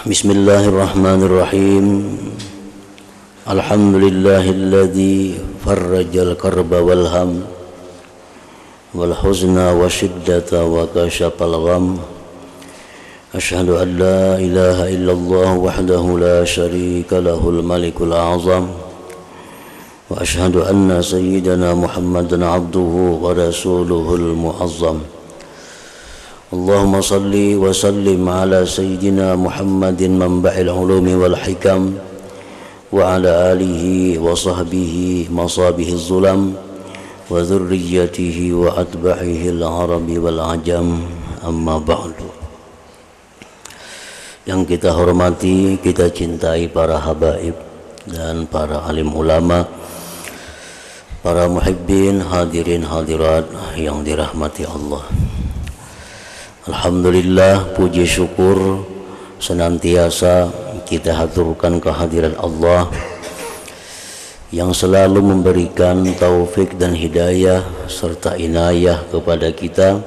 Bismillahirrahmanirrahim. Alhamdulillahilladzi farrajal karba wal ham wal huzna wa syiddata wa kashafal gham. Asyhadu an la ilaha illallah wahdahu la syarika lahul malikul a'zam. Wa asyhadu anna sayyidana Muhammadan abduhu wa rasuluhul mu'azzam. Allahumma salli wa sallim ala sayyidina Muhammadin manba'il ulumi wal hikam wa ala alihi wa sahbihi masabihiz zulam wa dhurriyyatihi wa atba'ihi al-arabi wal ajam, amma ba'du. Yang kita hormati, kita cintai para habaib dan para alim ulama, para muhibbin, hadirin hadirat yang dirahmati Allah. Alhamdulillah, puji syukur senantiasa kita haturkan kehadiran Allah yang selalu memberikan taufik dan hidayah serta inayah kepada kita,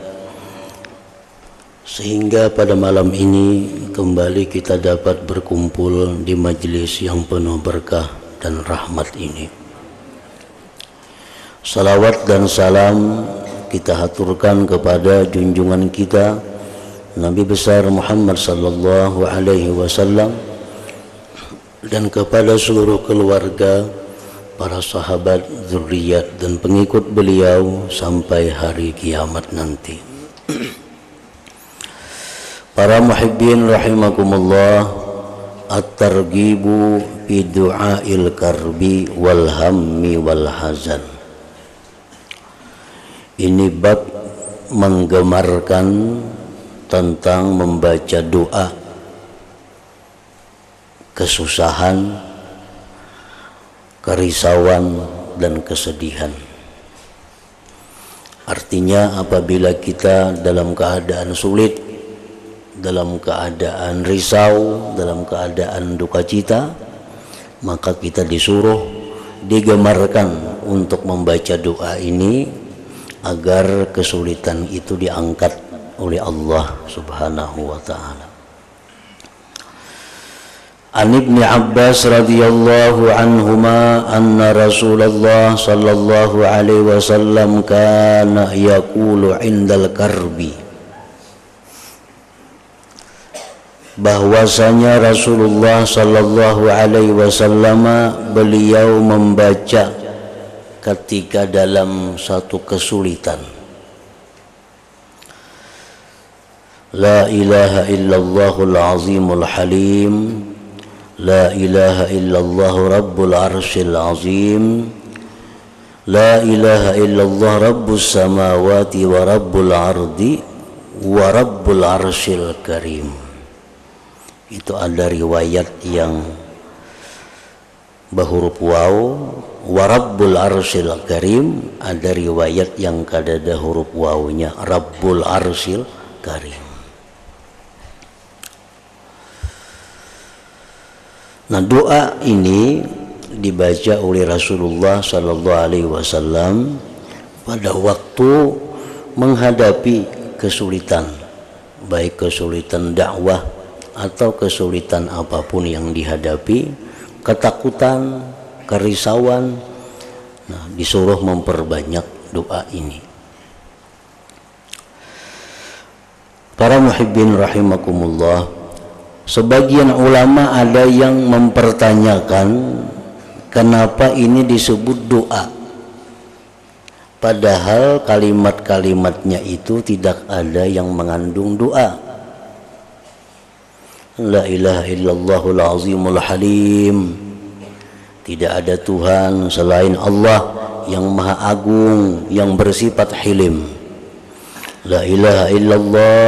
sehingga pada malam ini kembali kita dapat berkumpul di majelis yang penuh berkah dan rahmat ini. Salawat dan salam kita haturkan kepada junjungan kita Nabi besar Muhammad sallallahu alaihi wasallam dan kepada seluruh keluarga, para sahabat, zuriat dan pengikut beliau sampai hari kiamat nanti. Para muhibbin rahimakumullah, at-targhibu fi du'ail karbi wal hammi wal hazan. Ini bab menggemarkan tentang membaca doa kesusahan, kerisauan dan kesedihan. Artinya apabila kita dalam keadaan sulit, dalam keadaan risau, dalam keadaan duka cita, maka kita disuruh, digemarkan untuk membaca doa ini agar kesulitan itu diangkat oleh Allah Subhanahu wa ta'ala. An Ibni Abbas radhiyallahu anhuma anna Rasulullah sallallahu alaihi wasallam kana yaqulu indal karbi, bahwasanya Rasulullah sallallahu alaihi wasallam beliau membaca ketika dalam satu kesulitan, la ilaha illallahul azimul halim, la ilaha illallah rabbul arsyil azim, la ilaha illallah rabbus samawati wa rabbul ardi wa rabbul arsyil karim. Itu ada riwayat yang berhuruf waw, wa rabbul arsyil karim, ada riwayat yang kadada huruf wawnya, rabbul arsyil karim. Nah, doa ini dibaca oleh Rasulullah sallallahu alaihi wasallam pada waktu menghadapi kesulitan, baik kesulitan dakwah atau kesulitan apapun yang dihadapi, ketakutan, kerisauan. Nah, disuruh memperbanyak doa ini. Para muhibbin rahimakumullah, sebagian ulama ada yang mempertanyakan kenapa ini disebut doa, padahal kalimat-kalimatnya itu tidak ada yang mengandung doa. La ilaha illallahul azimul halim, tidak ada Tuhan selain Allah yang maha agung, yang bersifat hilim. La ilaha illallah,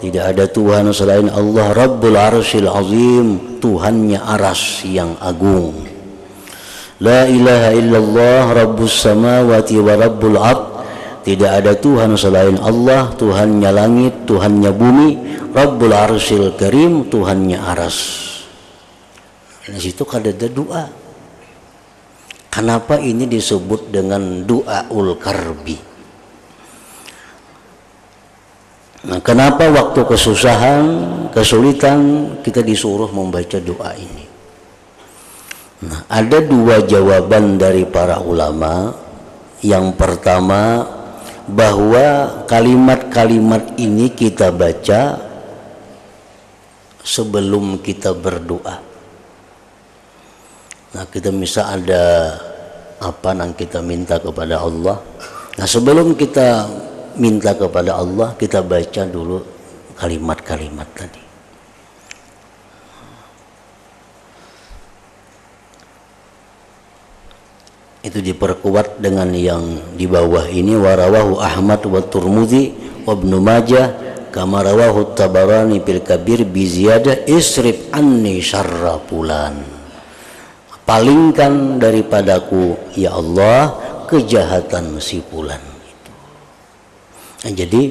tidak ada Tuhan selain Allah, rabbul arsyil azim, Tuhannya aras yang agung. La ilaha illallah rabbus samawati wa rabbul ard, tidak ada Tuhan selain Allah, Tuhannya langit, Tuhannya bumi, rabbul arsyil karim, Tuhannya aras. Di situ ada doa. Kenapa ini disebut dengan doaul karbi? Nah, kenapa waktu kesusahan, kesulitan kita disuruh membaca doa ini? Nah, ada dua jawaban dari para ulama. Yang pertama, bahwa kalimat-kalimat ini kita baca sebelum kita berdoa. Nah, kita misal ada apa yang kita minta kepada Allah. Nah, sebelum kita minta kepada Allah, kita baca dulu kalimat-kalimat tadi. Itu diperkuat dengan yang di bawah ini, warawahu Ahmad wa Turmudzi wa Ibnu Majah kama rawahu Tabarani fil Kabir bi ziyadah isrif anni syarra fulan. Palingkan daripadaku ya Allah kejahatan si fulan. Nah, jadi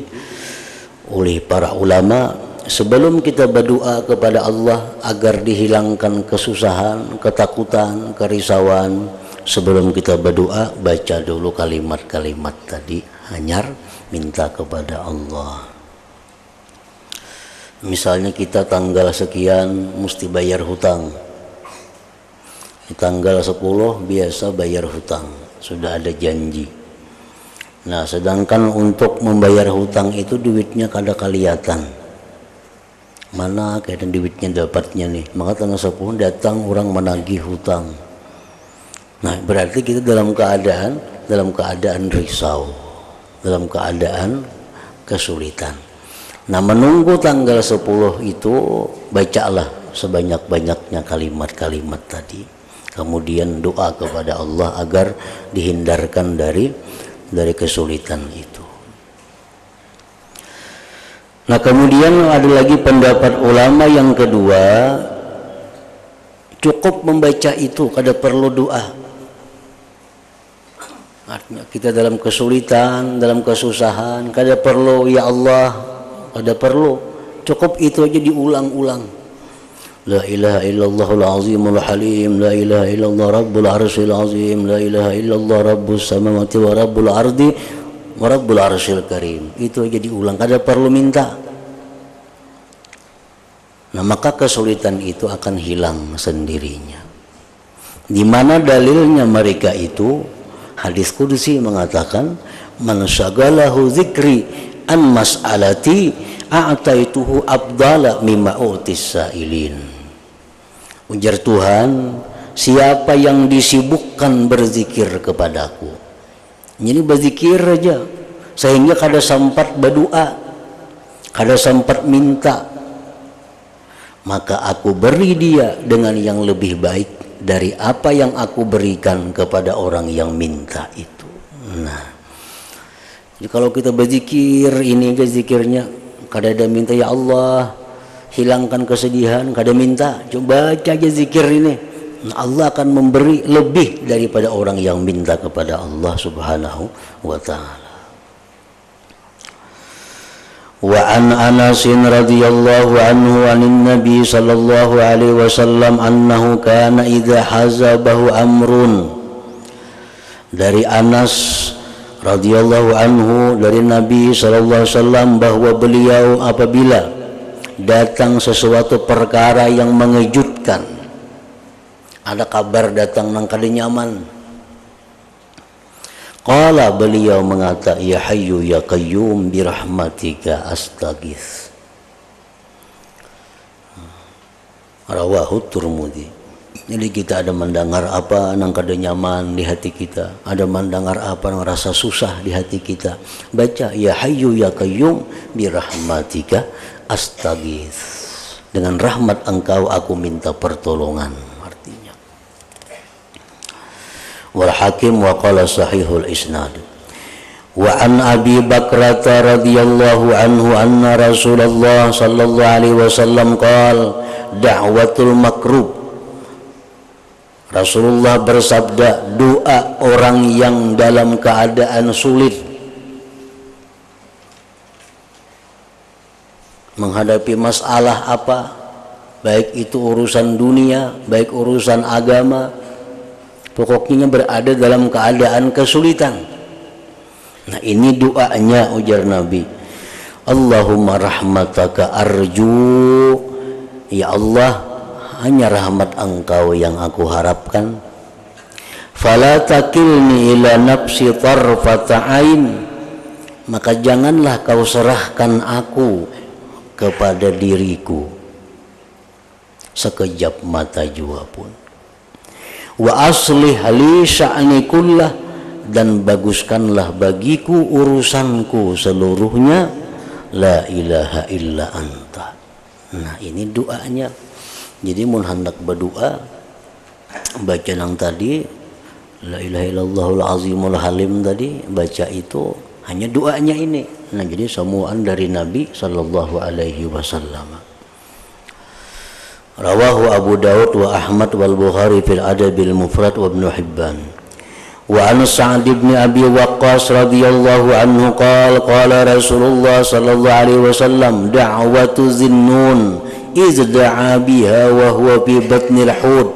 oleh para ulama, sebelum kita berdoa kepada Allah agar dihilangkan kesusahan, ketakutan, kerisauan, sebelum kita berdoa baca dulu kalimat-kalimat tadi, hanyar minta kepada Allah. Misalnya kita tanggal sekian mesti bayar hutang, di tanggal 10 biasa bayar hutang, sudah ada janji. Nah, sedangkan untuk membayar hutang itu duitnya kada kelihatan. Mana keadaan duitnya dapatnya nih. Maka tanggal 10 datang orang menagih hutang. Nah, berarti kita dalam keadaan risau, dalam keadaan kesulitan. Nah, menunggu tanggal 10 itu bacalah sebanyak-banyaknya kalimat-kalimat tadi. Kemudian doa kepada Allah agar dihindarkan dari kesulitan itu. Nah, kemudian ada lagi pendapat ulama yang kedua, cukup membaca itu, kada perlu doa. Artinya kita dalam kesulitan, dalam kesusahan, kada perlu ya Allah, kada perlu, cukup itu aja diulang-ulang. La ilaha illallahul azimul halim, la ilaha illallah rabbul arsyil azim, la ilaha illallah rabbus samawati wa rabbul ardi wa rabbul arsyil karim. Itu aja diulang, kada perlu minta. Nah, maka kesulitan itu akan hilang sendirinya. Di mana dalilnya mereka itu? Hadis qudsi mengatakan, man syagalahu dzikri an mas'alati a'taituhu abdala mimma utis sa'ilin. Ujar Tuhan, siapa yang disibukkan berzikir kepadaku, jadi berzikir aja sehingga kada sempat berdoa, kada sempat minta, maka aku beri dia dengan yang lebih baik dari apa yang aku berikan kepada orang yang minta itu. Nah, jadi kalau kita berzikir, ini aja zikirnya, kada ada minta ya Allah hilangkan kesedihan, kada minta, coba baca aja zikir ini, nah, Allah akan memberi lebih daripada orang yang minta kepada Allah Subhanahu wa ta'ala. Wa an Anas radhiyallahu anhu anin Nabi sallallahu alaihi wasallam annahu kana idza hazabahu amrun. Dari Anas radhiyallahu anhu dari Nabi sallallahu alaihi wasallam bahwa beliau apabila datang sesuatu perkara yang mengejutkan, ada kabar datang nang kada nyaman, qala beliau mengata ya hayyu ya qayyum birahmatika astaghits. Rawahu Turmudzi. Jadi kita ada mendengar apa nang kada nyaman di hati kita, ada mendengar apa nang rasa susah di hati kita, baca ya hayyu ya qayyum birahmatika astaghits, dengan rahmat engkau aku minta pertolongan, artinya. Wal Hakim wa qala sahihul isnad. Wa an Abi Bakrah radhiyallahu anhu anna Rasulullah sallallahu alaihi wasallam qala da'watul makrub. Rasulullah bersabda, doa orang yang dalam keadaan sulit, menghadapi masalah apa, baik itu urusan dunia, baik urusan agama, pokoknya berada dalam keadaan kesulitan. Nah, ini doanya ujar Nabi, Allahumma rahmataka arju, ya Allah hanya rahmat engkau yang aku harapkan. Fala takilni ila nafsi tarfata ain, maka janganlah kau serahkan aku kepada diriku sekejap mata jua pun. Wa aslih li sya'ni kullah, dan baguskanlah bagiku urusanku seluruhnya. La ilaha illa anta. Nah ini doanya. Jadi mun hendak berdoa baca yang tadi la ilaha illallahul azimul halim tadi, baca itu hanya doanya ini. Nah jadi samuan dari Nabi sallallahu alaihi wasallam. Rawahu Abu Daud wa Ahmad wal Bukhari fil Adabil Mufrad wa Ibnu Hibban. Wa an Sa'd bin Abi Waqqas radhiyallahu anhu qala Rasulullah sallallahu alaihi wasallam da'watu Zinnun iz da'a biha wa huwa fi batnil hud.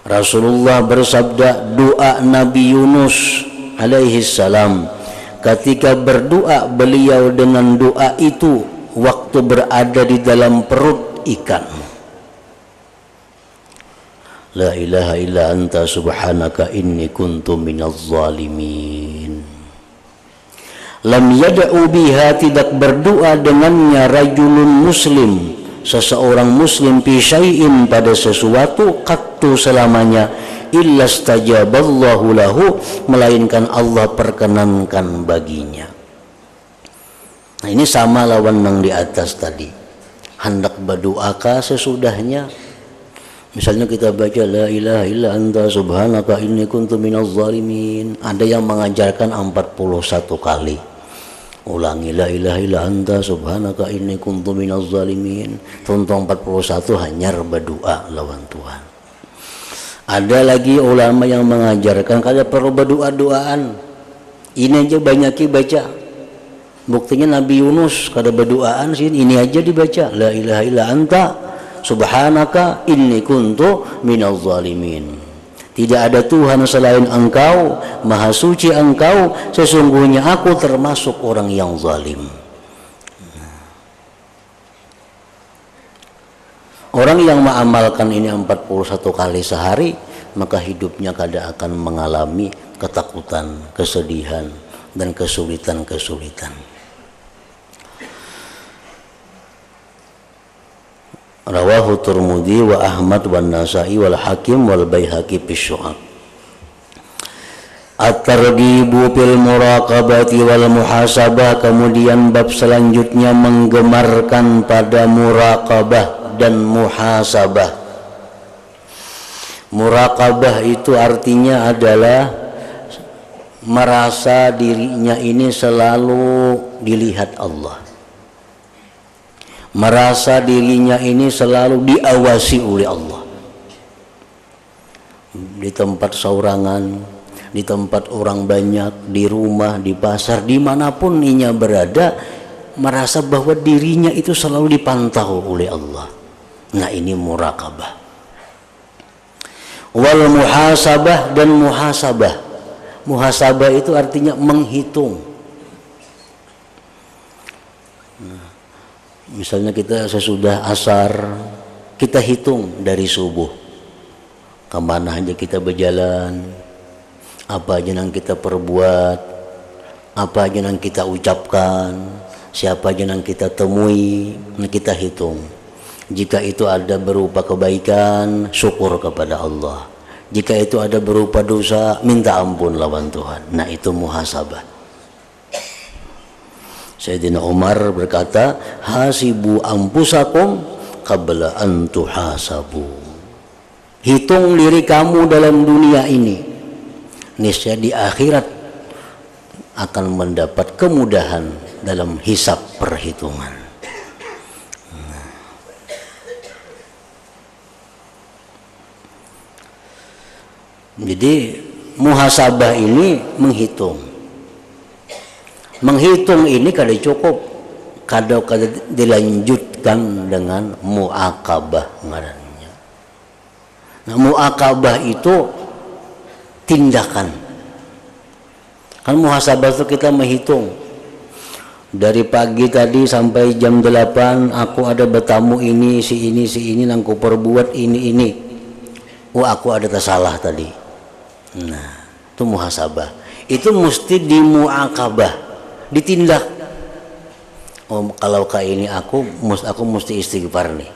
Rasulullah bersabda, doa Nabi Yunus alaihi salam ketika berdoa beliau dengan doa itu waktu berada di dalam perut ikan. La ilaha illa anta subhanaka inni kuntu minaz zalimin. Lam yad'u biha, tidak berdoa dengannya rajulun muslim, seseorang muslim, fi syai'in, pada sesuatu, qattu, selamanya, illa stajaballahu lahu, melainkan Allah perkenankan baginya. Nah ini sama lawan yang di atas tadi. Hendak berdoakah sesudahnya? Misalnya kita baca la ilaha illa anta subhanaka inni kuntu minaz zalimin. Ada yang mengajarkan 41 kali. Ulangi la ilaha illa anta subhanaka inni kuntu minaz zalimin. Tuntung 41 hanya berdoa lawan Tuhan. Ada lagi ulama yang mengajarkan kada perlu berdoa-doaan. Ini aja banyak baca. Buktinya Nabi Yunus kada berdoaan sih, ini aja dibaca la ilaha illa anta subhanaka inni kuntu minaz zalimin. Tidak ada Tuhan selain engkau, maha suci engkau, sesungguhnya aku termasuk orang yang zalim. Orang yang mengamalkan ini 41 kali sehari, maka hidupnya kada akan mengalami ketakutan, kesedihan, dan kesulitan-kesulitan. Rawahu Tirmidzi wa Ahmad wa Nasa'i wal Hakim wal Baihaqi fi Syu'ab. At-targhibu fil muraqabati wal muhasabah. Kemudian bab selanjutnya menggemarkan pada muraqabah dan muhasabah. Muraqabah itu artinya adalah merasa dirinya ini selalu dilihat Allah, merasa dirinya ini selalu diawasi oleh Allah. Di tempat saurangan, di tempat orang banyak, di rumah, di pasar, dimanapun inya berada, merasa bahwa dirinya itu selalu dipantau oleh Allah. Nah ini muraqabah. Wal muhasabah dan muhasabah. Muhasabah itu artinya menghitung. Misalnya kita sesudah asar, kita hitung dari subuh, kemana aja kita berjalan, apa aja yang kita perbuat, apa aja yang kita ucapkan, siapa aja yang kita temui, kita hitung. Jika itu ada berupa kebaikan, syukur kepada Allah. Jika itu ada berupa dosa, minta ampun lawan Tuhan. Nah itu muhasabah. Sayyidina Umar berkata, hasibu ampusakum qabla an tuhasabu. Hitung diri kamu dalam dunia ini, niscaya di akhirat akan mendapat kemudahan dalam hisab perhitungan. Jadi muhasabah ini menghitung. Menghitung ini kada cukup, kada dilanjutkan dengan muakabah ngarannya. Nah, muakabah itu tindakan. Kan muhasabah itu kita menghitung. Dari pagi tadi sampai jam 8 aku ada bertamu ini si ini nang ku perbuat ini. Oh aku ada tersalah tadi. Nah, itu muhasabah. Itu mesti dimuakabah, ditindak. Oh kalau kayak ini aku mesti istighfar nih.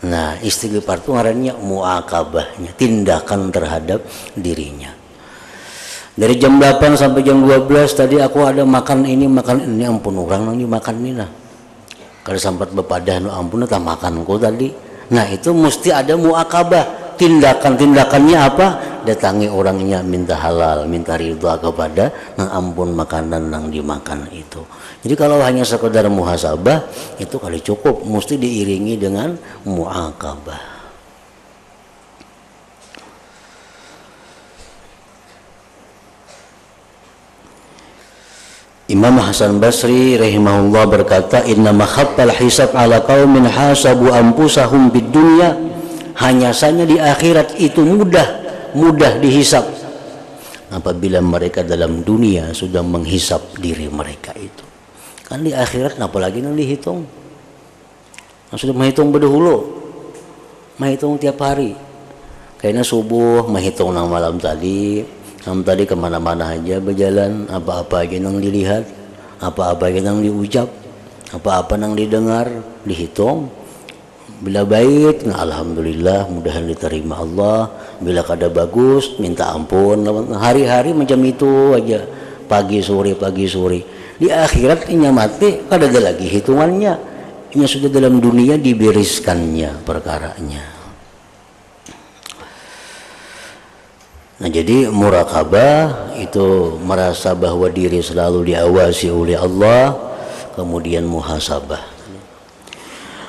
Nah, istighfar itu ngarannya muakabahnya, tindakan terhadap dirinya. Dari jam 8 sampai jam 12 tadi aku ada makan ini ampun orang nang makan ini nah. Kalau sampai bepadah nu ampun tak makanku tadi. Nah, itu mesti ada muakabah. Tindakannya apa? Datangi orangnya minta halal, minta ridha kepada nang ampun makanan nang dimakan itu. Jadi kalau hanya sekedar muhasabah itu kali cukup, mesti diiringi dengan muakabah. Imam Hasan Basri rahimahullah berkata, inna makhaffal hisab ala qaumin hasabu anfusahum bid dunya, hanya saja di akhirat itu mudah dihisab apabila mereka dalam dunia sudah menghisab diri mereka itu. Kan di akhirat apalagi nang dihitung. Sudah menghitung berdahulu, menghitung tiap hari. Kayaknya subuh menghitung nang malam tadi kemana-mana aja berjalan, apa-apa aja yang dilihat, apa-apa aja yang diucap, apa-apa yang didengar, dihitung. Bila baik, nah alhamdulillah mudahan diterima Allah. Bila kada bagus, minta ampun. Hari-hari macam itu aja, pagi sore. Di akhirat ini mati, kada ada lagi hitungannya. Ini sudah dalam dunia dibereskannya perkaranya. Nah, jadi murakabah itu merasa bahwa diri selalu diawasi oleh Allah, kemudian muhasabah.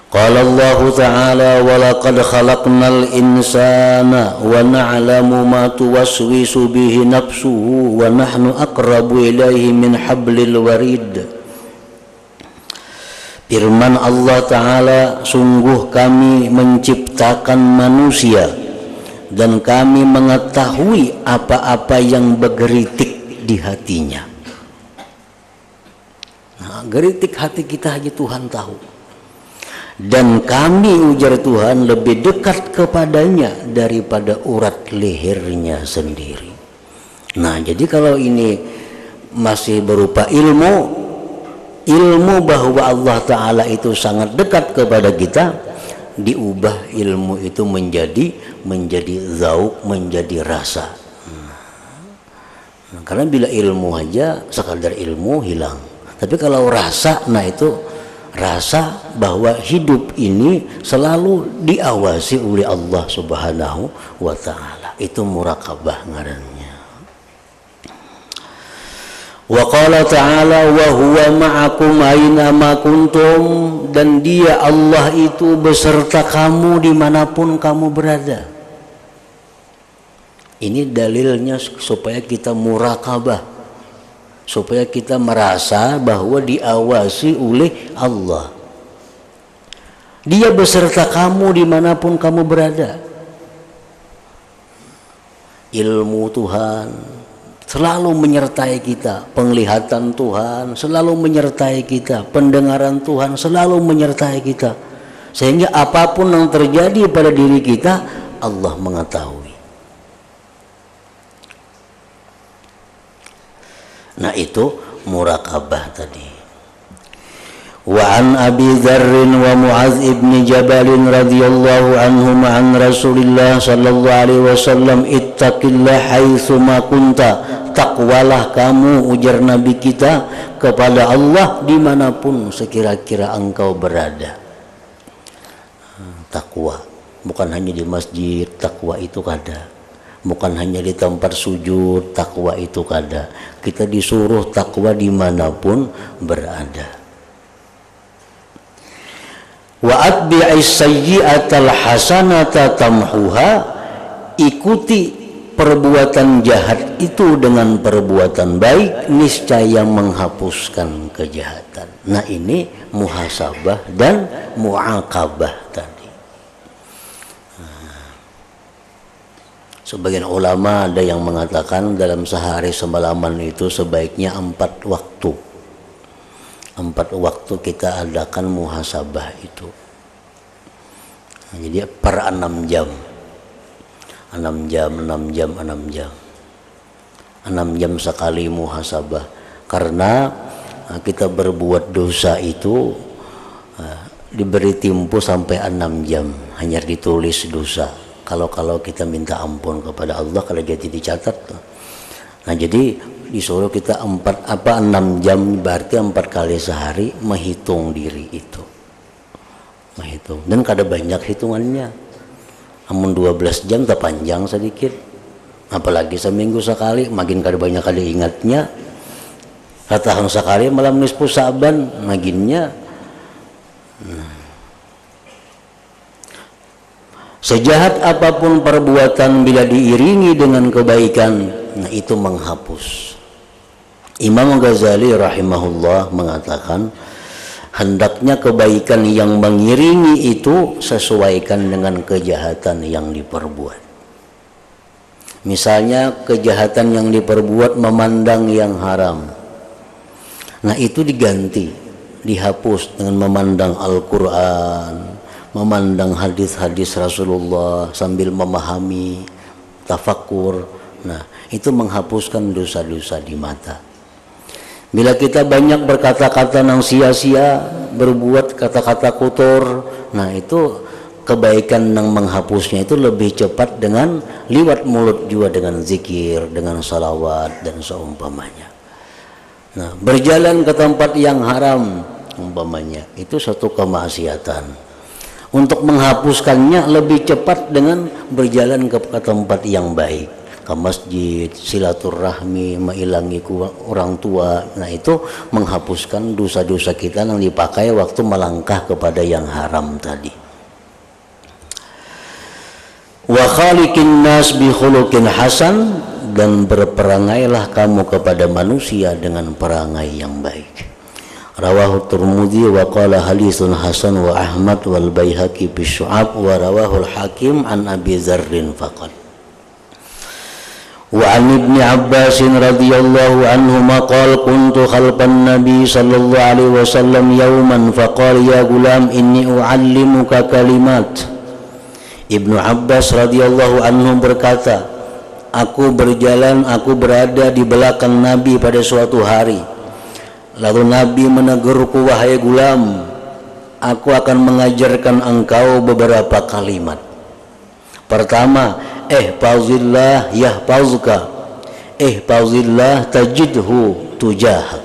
Qala Allah Ta'ala wa laqad khalaqnal insana wa na'lamu ma tuwaswisu bihi nafsuhu wa nahnu aqrabu ilaihi min hablil warid. Firman Allah Ta'ala, sungguh kami menciptakan manusia dan kami mengetahui apa-apa yang bergeritik di hatinya. Nah, geritik hati kita hanya Tuhan tahu. Dan kami, ujar Tuhan, lebih dekat kepadanya daripada urat lehernya sendiri. Nah, jadi kalau ini masih berupa ilmu bahwa Allah Ta'ala itu sangat dekat kepada kita, diubah ilmu itu menjadi zauk, menjadi rasa. Nah, karena bila ilmu aja sekadar ilmu hilang, tapi kalau rasa, nah itu rasa bahwa hidup ini selalu diawasi oleh Allah Subhanahu wa Ta'ala. Itu murakabah ngarannya. Wa qala ta'ala wa huwa ma'akum aina ma kuntum, dan dia Allah itu beserta kamu dimanapun kamu berada. Ini dalilnya supaya kita murakabah, supaya kita merasa bahwa diawasi oleh Allah. Dia beserta kamu dimanapun kamu berada. Ilmu Tuhan selalu menyertai kita, penglihatan Tuhan selalu menyertai kita, pendengaran Tuhan selalu menyertai kita, sehingga apapun yang terjadi pada diri kita Allah mengetahui. Nah, itu murakabah tadi. Wa an Abi Dzarr wa Mu'adz ibn Jabal radhiyallahu anhum an Rasulillah sallallahu alaihi wasallam, ittaqillah haitsu ma kunta, takwalah kamu, ujar Nabi kita, kepada Allah dimanapun sekira-kira engkau berada. Takwa bukan hanya di masjid, takwa itu kada. Bukan hanya di tempat sujud, takwa itu kada. Kita disuruh takwa dimanapun berada. Wa atbi'is sayyi'atal hasanata tamhuha, ikuti perbuatan jahat itu dengan perbuatan baik, niscaya menghapuskan kejahatan. Nah, ini muhasabah dan mu'aqabah tadi. Sebagian ulama ada yang mengatakan dalam sehari semalaman itu sebaiknya 4 waktu. 4 waktu kita adakan muhasabah itu. Nah, jadi per 6 jam. 6 jam, 6 jam, 6 jam. 6 jam sekali muhasabah. Karena kita berbuat dosa itu diberi tempo sampai 6 jam. Hanya ditulis dosa. Kalau kita minta ampun kepada Allah, kalau jadi dicatat. Nah jadi disuruh kita 6 jam, berarti 4 kali sehari menghitung diri itu. Menghitung. Dan kada banyak hitungannya. Namun 12 jam tak panjang sedikit. Apalagi seminggu sekali, makin kada banyak kada ingatnya. Ratahang sekali malam nisfu Sa'ban, maginnya. Sejahat apapun perbuatan bila diiringi dengan kebaikan, nah itu menghapus. Imam Ghazali rahimahullah mengatakan, hendaknya kebaikan yang mengiringi itu sesuaikan dengan kejahatan yang diperbuat. Misalnya kejahatan yang diperbuat memandang yang haram. Nah itu diganti, dihapus dengan memandang Al-Quran, memandang hadis-hadis Rasulullah sambil memahami, tafakkur. Nah itu menghapuskan dosa-dosa di mata. Bila kita banyak berkata-kata yang sia-sia, berbuat kata-kata kotor, nah itu kebaikan yang menghapusnya itu lebih cepat dengan liwat mulut juga, dengan zikir, dengan salawat dan seumpamanya. Nah berjalan ke tempat yang haram umpamanya itu satu kemaksiatan. Untuk menghapuskannya lebih cepat dengan berjalan ke tempat yang baik, ke masjid, silaturahmi, mengilangi orang tua. Nah itu menghapuskan dosa-dosa kita yang dipakai waktu melangkah kepada yang haram tadi. Wa khaliqin nas bi khuluqin hasan, dan berperangailah kamu kepada manusia dengan perangai yang baik. Rawahu Tirmidzi wa qala haditsun hasan wa Ahmad wal Baihaqi bi Syu'ab wa rawahu al-Hakim an Abi Dzarrin faqat. Wa an Ibnu Abbas radhiyallahu anhuma qala kuntu khalfan Nabi sallallahu alaihi wasallam yawman faqala ya gulam inni u'allimuka kalimat. Ibnu Abbas radhiyallahu anhu berkata, aku berada di belakang Nabi pada suatu hari. Lalu Nabi menegurku, wahai gulam, aku akan mengajarkan engkau beberapa kalimat. Pertama, ihfazillah yahfazka, ihfazillah tajidhu tujahak.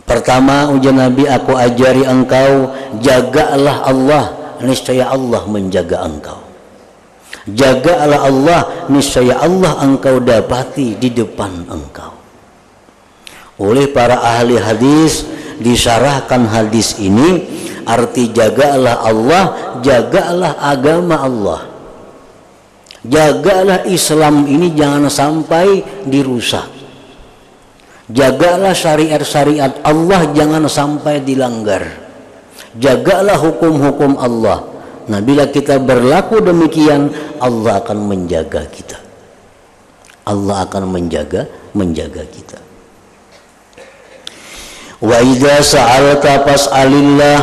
Pertama ujar Nabi, aku ajari engkau, jagalah Allah, niscaya Allah menjaga engkau. Jagalah Allah, niscaya Allah engkau dapati di depan engkau. Oleh para ahli hadis disyarahkan hadis ini, arti jagalah Allah, jagalah agama Allah, jagalah Islam ini jangan sampai dirusak, jagalah syariat-syariat Allah jangan sampai dilanggar, jagalah hukum-hukum Allah. Nah bila kita berlaku demikian, Allah akan menjaga kita, Allah akan menjaga kita. Wa idza sa'alta fas'alillah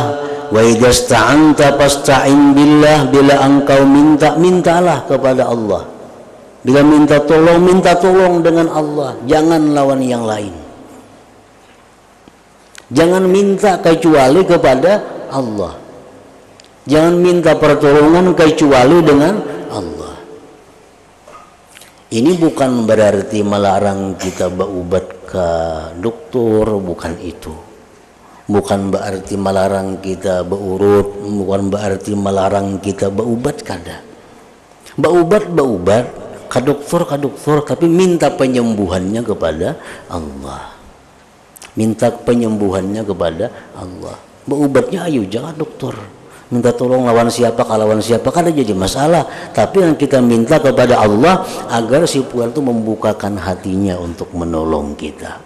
wa idza ista'anta fasta'in billah. Bila engkau mintalah kepada Allah. Bila minta tolong dengan Allah, jangan lawan yang lain. Jangan minta kecuali kepada Allah. Jangan minta pertolongan kecuali dengan Allah. Ini bukan berarti melarang kita berobat ke dokter, bukan itu. Bukan berarti melarang kita berurut, bukan berarti melarang kita berobat kada. Berobat ke dokter, tapi minta penyembuhannya kepada Allah. Minta penyembuhannya kepada Allah. Berobatnya ayo jangan dokter. Minta tolong lawan siapa kan jadi masalah, tapi yang kita minta kepada Allah agar si puan itu membukakan hatinya untuk menolong kita.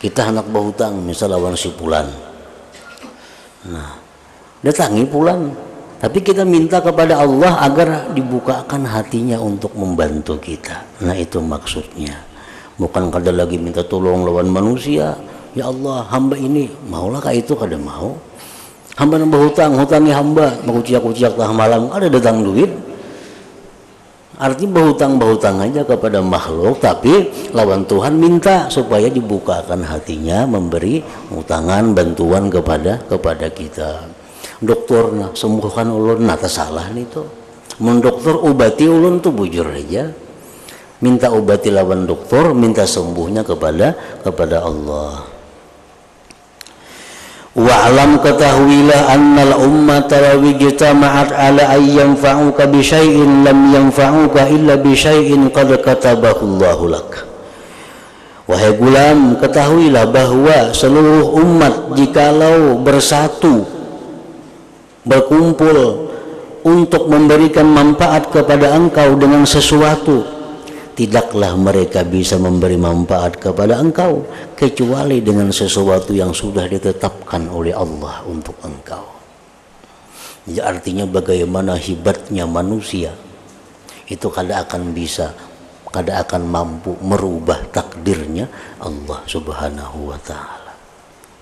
Kita anak berhutang misal lawan si pulan, nah datangi pulan, tapi kita minta kepada Allah agar dibukakan hatinya untuk membantu kita. Nah itu maksudnya, bukan kada lagi minta tolong lawan manusia, Ya Allah, hamba ini maulah kah itu kada mau. Hamba nambah hutangi hamba, makuciak-kuciak tengah malam, ada datang duit. Artinya berhutang aja kepada makhluk, tapi lawan Tuhan minta supaya dibukakan hatinya memberi utangan bantuan kepada kita. Dokter nah sembuhkan ulun, nah salah nih tuh. Mendokter obati ulun tuh bujur aja. Minta obati lawan dokter, minta sembuhnya kepada Allah. Wa'lam ketahuilah annal ummata law ijtama'at ala ay yanfa'uka bi syai'in lam yanfa'uka illa bi syai'in qad katabahu Allahu lak. Wahai gulam, ketahuilah bahwa seluruh umat jikalau bersatu berkumpul untuk memberikan manfaat kepada engkau dengan sesuatu, tidaklah mereka bisa memberi manfaat kepada engkau kecuali dengan sesuatu yang sudah ditetapkan oleh Allah untuk engkau. Jadi artinya bagaimana hebatnya manusia itu kada akan mampu merubah takdirnya Allah Subhanahu wa taala.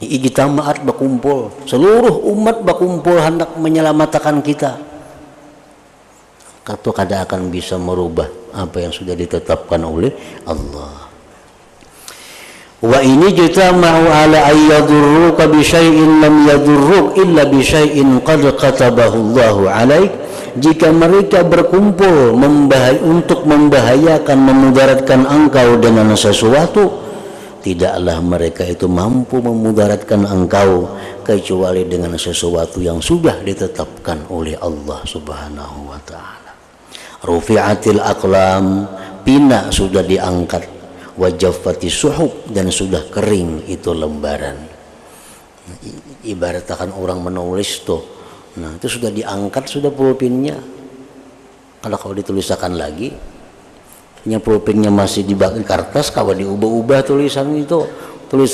Ijtama'at berkumpul, seluruh umat berkumpul hendak menyelamatkan kita. Atau kada akan bisa merubah apa yang sudah ditetapkan oleh Allah. Wa ini jitama'u ala ayyadurruka bi syai'in lam yadurruk illa bi syai'in qad katabahu Allahu 'alaik. Jika mereka berkumpul untuk membahayakan, memudaratkan engkau dengan sesuatu, tidaklah mereka itu mampu memudaratkan engkau kecuali dengan sesuatu yang sudah ditetapkan oleh Allah Subhanahu wa taala. Rufi'atil aqlam, pina sudah diangkat, wajaffati suhub, dan sudah kering itu lembaran. Ibaratkan orang menulis tuh, nah itu sudah diangkat sudah pulpennya. Kalau ditulisakan lagi, pulpennya masih dibagi kertas, kalau diubah-ubah tulisan itu,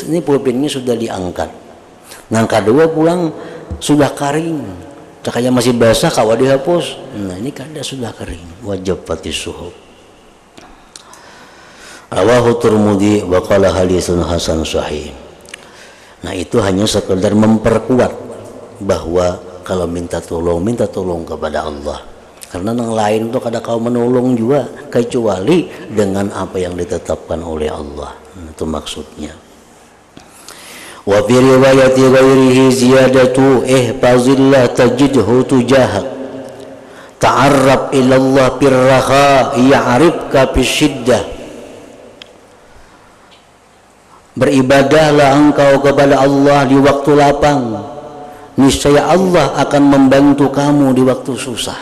ini pulpennya sudah diangkat. Yang kedua pulang sudah kering. Cakanya masih basah kawa dihapus. Nah ini kada sudah kering. Wajib pati suhub. Rawahu Tirmidzi wa qala haditsun hasan sahih. Nah itu hanya sekedar memperkuat bahwa kalau minta tolong kepada Allah. Karena yang lain itu kada kau menolong juga kecuali dengan apa yang ditetapkan oleh Allah. Itu maksudnya. Wa fi riwayati ghairihi ziyadatu ihfazillah tajidhu tujahak ta'arrab ilallah birraha ya'rifka bisyiddah. Beribadahlah engkau kepada Allah di waktu lapang, niscaya Allah akan membantu kamu di waktu susah.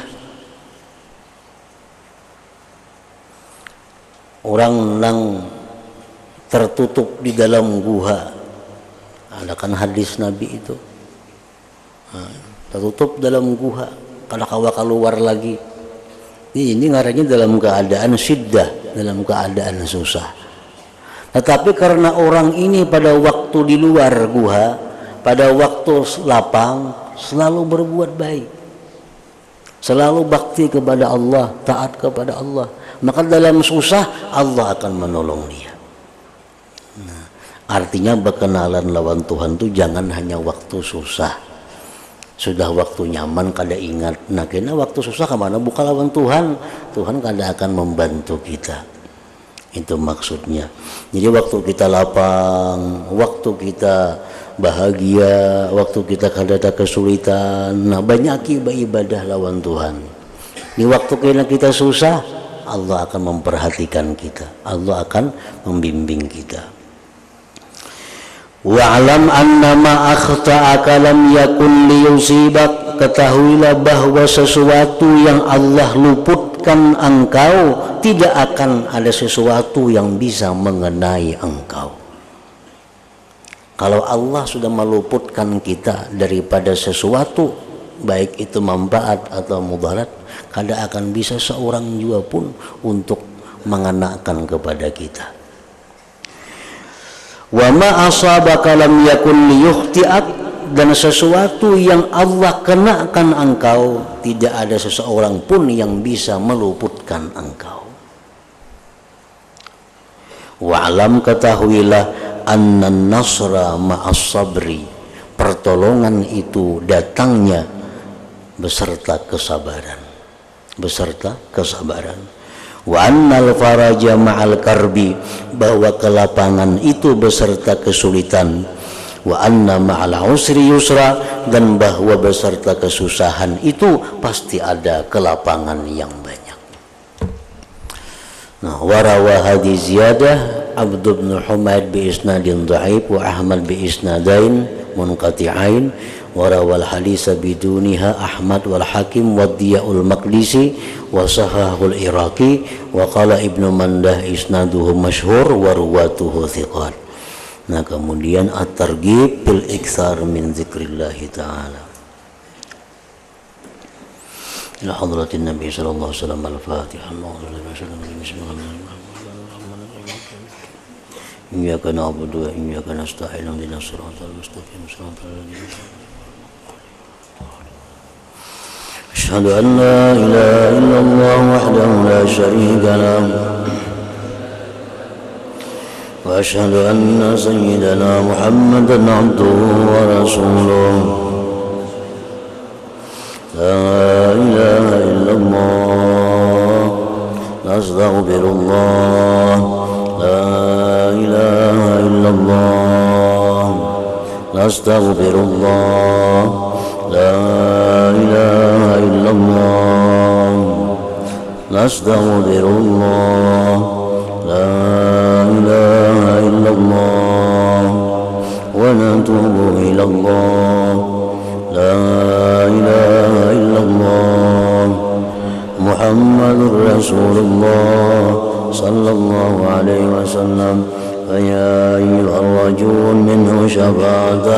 Orang nang tertutup di dalam guha, ada kan hadis Nabi itu, tertutup dalam guha, kalau kawa keluar lagi. Ini ngarannya dalam keadaan syiddah, dalam keadaan susah. Tetapi karena orang ini pada waktu di luar guha, pada waktu lapang, selalu berbuat baik, selalu bakti kepada Allah, taat kepada Allah, maka dalam susah Allah akan menolong dia. Artinya berkenalan lawan Tuhan itu jangan hanya waktu susah. Sudah waktu nyaman kada ingat. Nah kena waktu susah kemana buka lawan Tuhan. Tuhan kada akan membantu kita. Itu maksudnya. Jadi waktu kita lapang, waktu kita bahagia, waktu kita kada ada kesulitan, nah banyak ibadah lawan Tuhan. Di waktu kita susah, Allah akan memperhatikan kita. Allah akan membimbing kita. Wa'lam annama akhta'aka lam yakun liyusibak. Ketahuilah bahwa sesuatu yang Allah luputkan engkau, tidak akan ada sesuatu yang bisa mengenai engkau. Kalau Allah sudah meluputkan kita daripada sesuatu, baik itu manfaat atau mudarat, kada akan bisa seorang juga pun untuk mengenakan kepada kita. Wa ma asabaka lam yakun liyukhti'ak, dan sesuatu yang Allah kenakan engkau tidak ada seseorang pun yang bisa meluputkan engkau. Wa'lam, ketahuilah, annan nasra ma'as sabri, pertolongan itu datangnya beserta kesabaran, wa annal faraja ma'al karbi, bahwa kelapangan itu beserta kesulitan, wa anna ma'al usri yusra, dan bahwa beserta kesusahan itu pasti ada kelapangan yang banyak. Nah, warawa hadis ziyadah Abd bin Humaid bi isnadin dhaif wa Ahmad bi isnadain munqati'ain, warawal hadisa biduniha Ahmad wal Hakim wa Diya'ul Maqdisi wa sahahul Iraqi wa qala Ibnu Mandah isnaduhu masyhur wa ruwatuhu thiqat. Nah, kemudian at-targhib bil iktsar min zikrillah ta'ala. Ila hadratin Nabi sallallahu alaihi wasallam al-Fatihah. Iyyaka na'budu wa iyyaka nasta'in ihdinas siratal mustaqim siratal ladzina Asyhadu an la ilaha illallah wahdahu la syarika lah wa asyhadu anna sayyidana Muhammadan abduhu wa rasuluh. La ilaha illallah nastaghfirullah. La ilaha illallah nastaghfirullah. La ilaha illallah nastaghfirullah. La ilaha illallah wa natubu ilallah. La ilaha illallah Muhammadur Rasulullah sallallahu alaihi wasallam. فيا أيها الرجل منه شفاعة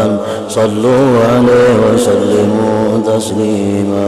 صلوا عليه وسلموا تسليما.